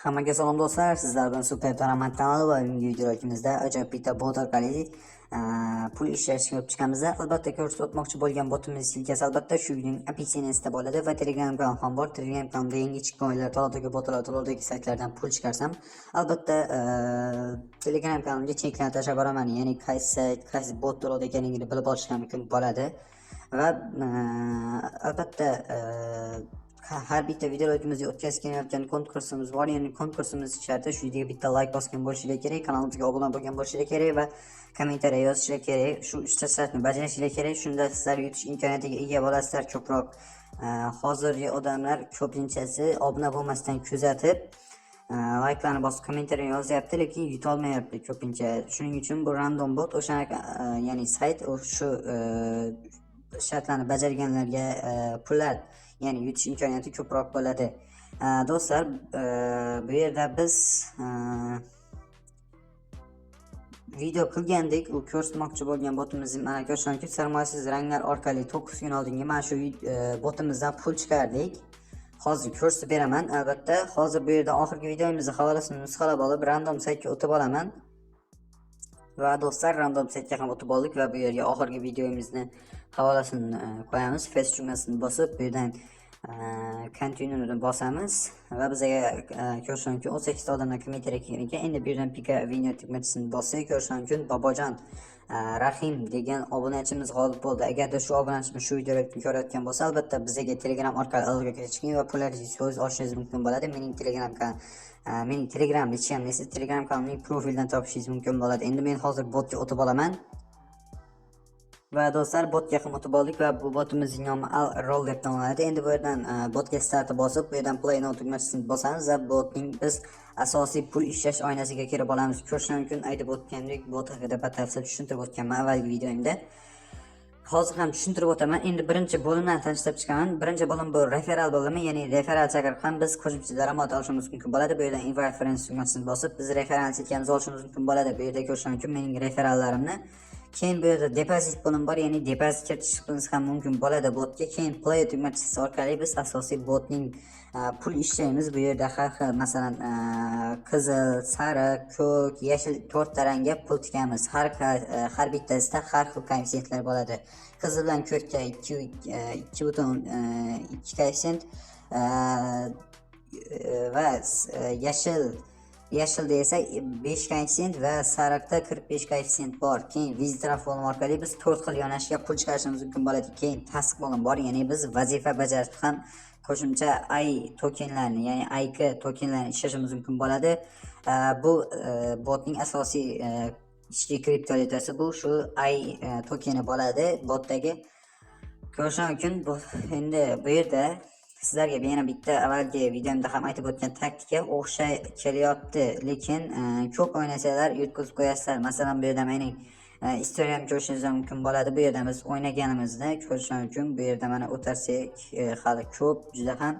Hammaga salom do'stlar, sizlar bilan Super Daromad kanali va bugungi videolarımizda ajoyib bitta bot orqali pul ishlashni ko'rib chiqamiz. Albatta ko'rsatib o'tmoqchi bo'lgan botimiz ilkasi albatta shu videoning opitsiyasida bo'ladi va Telegram kanal ham bor. Telegram kanalda yangi chiqqan o'yinlar, to'lovdagi botlar, to'lovdagi saytlardan pul chiqarsam, albatta Telegram kanalimga cheklarni tashlab boraman. Ya'ni qaysi sayt, qaysi bot to'lovda ekanligini bilib olishga mumkin bo'ladi. Va albatta har bitta videolarimizni o'tkazgan konkursimiz bor. Ya'ni konkursimiz sharti shu videoga bitta like bosgan bo'lishingiz kerak, kanalimizga obuna bo'lgan bo'lishingiz kerak va kommentariy yozishingiz kerak. Shu 3 ta shartni bajarishingiz kerak. Shunda sizlar yutish imkoniyatiga ega bo'lasizlar ko'proq. Hozirgi odamlar ko'pinchasi obuna bo'lmasdan kuzatib, like'larni bosib kommentariy yozyapti, lekin yuta olmayapti ko'pincha. Shuning uchun bu random bot o'sha ya'ni sayt shu shartlarni bajarganlarga pullar, ya'ni yutish imkoniyati ko'proq bo'ladi. Do'stlar, bu yerda biz video qilgandik, u ko'rsatmoqchi bo'lgan botimizni mana ko'rsatganki sarmoyasiz ranglar orqali 9 kun oldingi mana shu botimizdan pul chiqardik. Hozir ko'rsatib beraman. Albatta, hozir bu yerda oxirgi videomizni havolasini nusxalab olib random saytga o'tib olaman. Va do'stlar, random saytga ham o'tib oldik va bu yerga oxirgi videomizni havolasini qo'yamiz. Face tugmasini bosib, bu yerdan continue'ni bosamiz va bizga ko'rsatganki 18 ta odamlar kommentariy kelgan ekan. Endi bu yerdan pika video tugmasini bossak, ko'rsatganki Bobojon Rahim degan obunachimiz g'olib bo'ldi. Agarda shu obunachimiz shu videoni ko'rayotgan bo'lsa, albatta bizga Telegram orqali aloqaga chiqing va pullaringizni o'z olishingiz mumkin bo'ladi. Mening Telegram hechqanday siz Telegram kanalimning profilidan topishingiz mumkin bo'ladi. Endi men hozir botga o'tib olaman. Va do'stlar, botga ham o'tib oldik va bu botimizning nomi Roll deb nomlanadi. Endi bu yerdan botga startni bosib, bu yerdan play now tugmasini bosamiz va botning biz asosiy pul ishlash oynasiga kirib olamiz. Ko'rish mumkin, aytib o'tgandek, bot haqida batafsil tushuntirib o'tganman avvalgi videomda. Hozir ham tushuntirib o'taman. Endi birinchi bo'limdan tanishtirib chiqaman. Birinchi bo'lim bu referral bo'limi, ya'ni referral chaqirib ham biz qo'shimcha daromad olishimiz mumkin bo'ladi. Bu yerdan invite friends tugmasini bosib, biz referral chekamizni olishimiz mumkin bo'ladi. Bu yerda ko'rish mumkin mening referallarimni. Keyin bu yerda deposit bo'lim bor, ya'ni deposit kiritish ham mumkin bo'ladi botga. Keyin play tugmasi orqali biz asosiy botning pul ishlaymiz. Bu yerda har xil, masalan, qizil, sariq, ko'k, yashil 4 ta rangga pul tikamiz. Har bittasida har xil koeffitsiyentlar bo'ladi. Qizil bilan ko'kka 2.2 koeffitsiyent va yashilda esa 5 koeffitsiyent va sariqda 45 koeffitsiyent bor. Keyin visitor bo'lim orqali biz 4 xil yo'nalishga pul chiqarishimiz mumkin bo'ladi. Keyin task bo'lim bor, ya'ni biz vazifa bajarib ham qo'shimcha ay tokenlarni, ya'ni IK tokenlarni ishlashimiz mumkin bo'ladi. Bu botning asosiy ichki kriptovalyutasi bu shu ay tokeni bo'ladi botdagi. Ko'rish mumkin. Bu endi bu yerda sizlarga yana bitta avvalgi videomda ham aytib o'tgan taktika o'xshay kelyapti, lekin ko'p o'ynasanglar yutkazib qo'yasizlar. Masalan, bu yerda mening istoriyamni ko'rishingiz mumkin bo'ladi. Bu yerda biz o'ynaganimizni ko'rish mumkin. Bu yerda mana o'tarsak, hali ko'p juda ham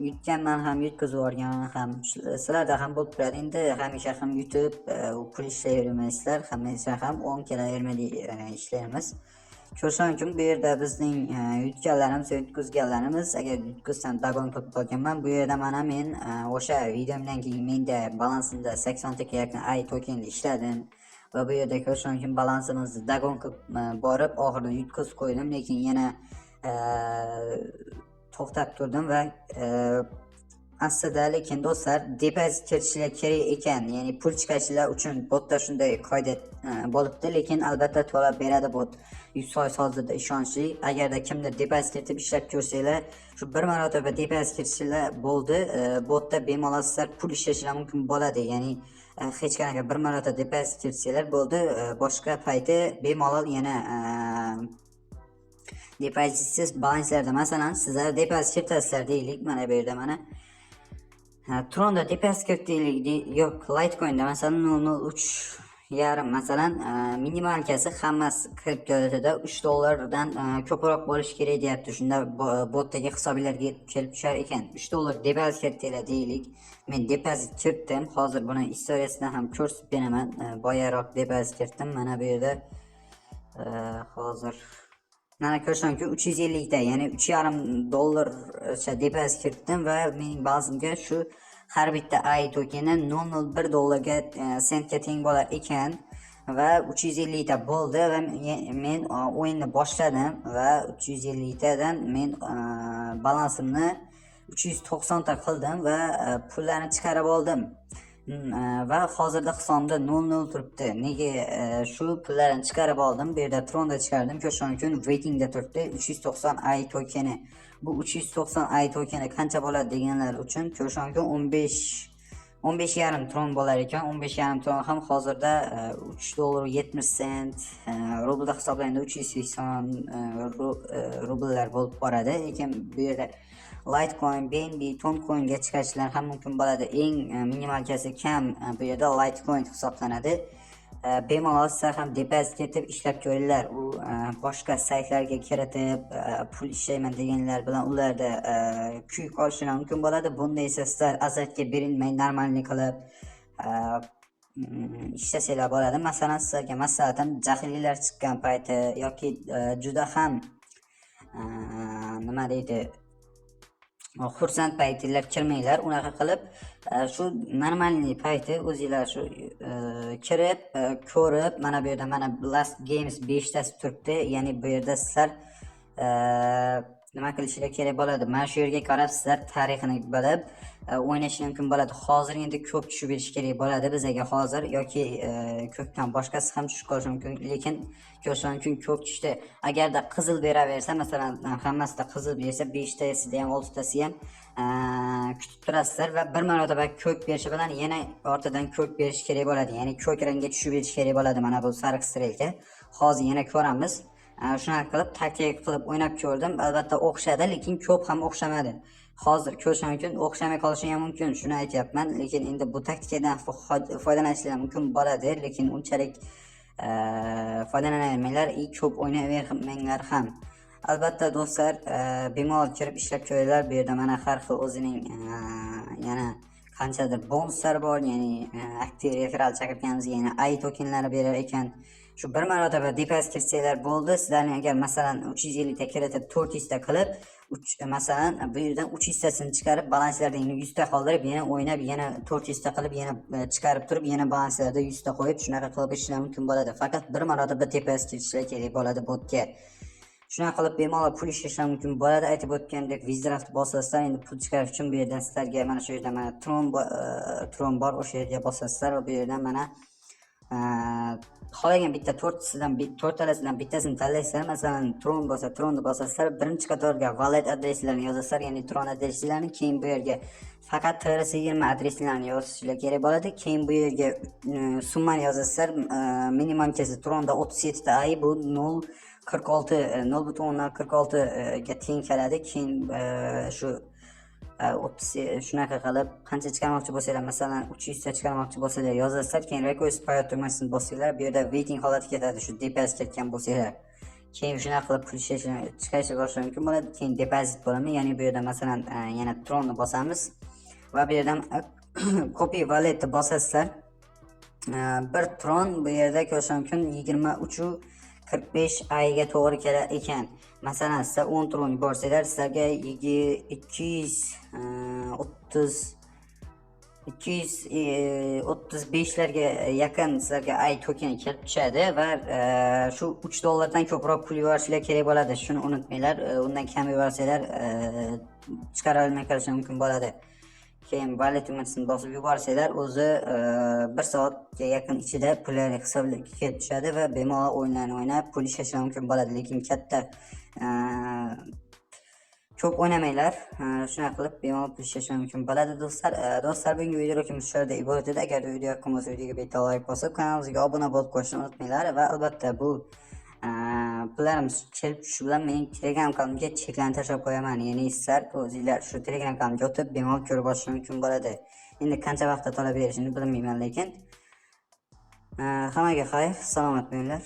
yutganman ham, yutkazib yuborganman ham. Sizlarda ham bo'lib turadi. Endi hamisha ham yutib pul ishlayvermaysizlar, hamisha ham 10 kelavermaydi ishlaymiz. Ko'rish mumkin, bu yerda bizning yutganlarimiz, yutkazganlarimiz, agar yutkazsam dagon qilib qolganman. Bu yerda mana men o'sha videomdan keyin menda balansimda 80 ta yaqin ay tokenni ishladim va bu yerda ko'rish mumkin balansimizni dagon qilib borib oxirida yutkazib qo'ydim, lekin yana to'xtab turdim va aslida lekin do'stlar, deposit kiritishlar kerak ekan, ya'ni pul chiqarishlar uchun botda shunday qoida bo'libdi, lekin albatta to'lab beradi bot. 100% hozirda ishonchli. Agarda kimdir deposit kiritib ishlab ko'rsanglar, shu bir marotaba deposit kiritishlar bo'ldi, botda bemalol sizlar pul ishlashlar mumkin bo'ladi. Ya'ni hech qanaqa bir marotaba deposit kiritsanglar bo'ldi, boshqa payti bemalol yana depozitsiz balanslarda, masalan, sizlar deposit kiritasizlar deylik, mana bu yerda mana Tronda deposit kiritdik, yo'q, Litecoin'da masalan 0.03 masalan minimalkasi hammasi kriptovalyutada 3 dollardan ko'proq bo'lishi kerak deyapti. Shunda botdagi hisoblarga kelib tushar ekan. 3 dollar deposit kiritdilar deylik. Men deposit kiritdim. Hozir buni istoriyasini ham ko'rsatib beraman. Boyaroq deposit kiritdim. Mana bu yerda hozir mana ko'rshamki 350 ta, ya'ni $3.5 depozit kiritdim va mening balansimga shu har bitta AI tokeni 0.01 dollarga sentga teng bo'lar ekan va 350 ta bo'ldi va men o'yinni boshladim va 350 tadan men balansimni 390 ta qildim va pullarni chiqarib oldim. Va hozirda hisobimda 00 turibdi. Nega shu pullarni chiqarib oldim? Bu yerda Tronda chiqardim. Ko'rishing uchun waitingda turibdi 390 AI tokeni. Bu 390 AI tokeni qancha bo'ladi deganlar uchun ko'rishing uchun 15,5 tron bo'lar ekan. 15,5 tron ham hozirda 3 dollar 70 sent rublda hisoblaganda 380 rubllar bo'lib boradi. Lekin bu yerda Litecoin, BNB, Toncoin'ga chiqishlar ham mumkin bo'ladi. Eng minimalkasi kam bu yerda Litecoin hisoblanadi. Bemalol sizlar ham depozit ketib ishlab ko'ringlar. U boshqa saytlarga kiritib pul ishlayman deganlar bilan ularda kuyib qolishlar mumkin bo'ladi. Bunda esa sizlar azartga berilmay normalni qilib ishlasanglar bo'ladi. Masalan, sizlarga maslahatim jahillar chiqqan payti yoki juda ham nima deydi xursand paytinglar kirmanglar, unaqa qilib shu normalniy payti o'zinglar shu kirib ko'rib, mana bu yerda mana Last Games 5 tasi turibdi. Ya'ni bu yerda sizlar nima qilishingiz kerak bo'ladi? Mana shu yerga qarab sizlar tarixini bilib o'ynashingiz mumkin bo'ladi. Hozir endi ko'p tushib berish kerak bo'ladi bizga hozir yoki ko'kdan boshqasi ham tushib qolishi mumkin, lekin ko'rishing uchun ko'p tushdi. Agarda qizil beraversa, masalan, hammasida qizil bersa, 5 tasida ham 6 tasi ham kutib turasizlar va bir marotaba ko'k berishi bilan yana ortidan ko'k berish kerak bo'ladi. Ya'ni ko'k rangga tushib berish kerak bo'ladi. Mana bu sariq strelka. Hozir yana ko'ramiz. Shunaqa qilib taktik qilib o'ynab ko'rdim. Albatta o'xshadi, lekin ko'p ham o'xshamadi. Hozir ko'rishim uchun o'xshamay qolishi ham mumkin, shuni aytyapman. Lekin endi bu taktikadan foydalanishlar mumkin bo'ladi, lekin unchalik foydalanavermanglar, ko'p o'ynayvermanglar ham. Albatta do'stlar, bemalol kirib ishlab ko'ringlar. Bu yerda mana har xil o'zining yana qanchadir bonuslar bor, ya'ni aktiv referral chaqirganimizga yana AI tokenlari berar ekan. Shu bir marotaba depozit kirsanglar bo'ldi. Sizlarning agar masalan 350 ta kiritib 400 ta qilib, masalan bu yerdan 300 tasini chiqarib balanslarda 100 ta qoldirib, yana o'ynab, yana 400 ta qilib, yana chiqarib turib, yana balanslarda 100 ta qo'yib, shunaqa qilib ishlar mumkin bo'ladi. Faqat bir marotaba depozit kirishlar kerak bo'ladi botga. Shunaqa qilib bemalol pul ishlashlar mumkin bo'ladi. Aytib o'tgandek, Wizdraft bosasizlar, endi pul chiqarish uchun bu yerdan sizlarga mana shu yerda mana Tron bor, o'sha yerga bosasizlar va bu yerdan mana xohlagan bitta 4 talasidan bittasini tanlaysizlar. Masalan, Tron bo'lsa, Tronni bosasizlar, birinchi qatorga wallet adreslarini yozasizlar, ya'ni Tron adreslarini, keyin bu yerga faqat TRS20 adreslarini yozishlar kerak bo'ladi. Keyin bu yerga summani yozasizlar. Minimumkasi Tronda 37 ta AI, bu 0.46 ga teng keladi. Keyin shu 30 shunaqa qilib qancha chiqarmoqchi bo'lsanglar, masalan 300 ta chiqarmoqchi bo'lsanglar yozasizlar, keyin request payot tugmasini bosinglar, bu yerda waiting holatiga ketadi shu depozit ketgan bo'lsanglar. Keyin shunaqa qilib pul chiqarishga boshlash mumkin bo'ladi. Keyin depozit bo'ladi, ya'ni bu yerda masalan yana Tronni bosamiz va bu yerdan copy walletni bosasizlar. Bir Tron bu yerda ko'rish mumkin 23.45 ayga to'g'ri kelar ekan. Masalan, sizlar 10 tron yuborsanglar, sizlarga 235 larga yaqin sizlarga AI token kelib tushadi va shu 3 dollardan ko'proq pul yuborishlar kerak bo'ladi. Shuni unutmanglar. Undan kam yuborsanglar chiqara olmay qolishi mumkin bo'ladi. Keyin wallet tugmasini bosib yuborsanglar, o'zi 1 soatga yaqin ichida pullar hisobga kelib tushadi va bemalol o'yinlarni o'ynab pul ishlashlar mumkin bo'ladi. Lekin katta ko'p o'ynamanglar. Shunaqa qilib bemalol pul ishlashlar mumkin bo'ladi do'stlar. Do'stlar, bugungi videorolikimiz shu yerda iborat edi. Agar video yoqqan bo'lsa, videoga bitta like bosib, kanalimizga obuna bo'lib qo'shishni unutmanglar va albatta bu pullarimiz kelib tushishi bilan mening Telegram kanalimga cheklarni tashlab qo'yaman. Ya'ni sizlar o'zinglar shu Telegram kanalimga o'tib bemalol ko'rib olishingiz mumkin bo'ladi. Endi qancha vaqtda to'lab berishini bilmayman, lekin hammaga xayr, salomat bo'linglar.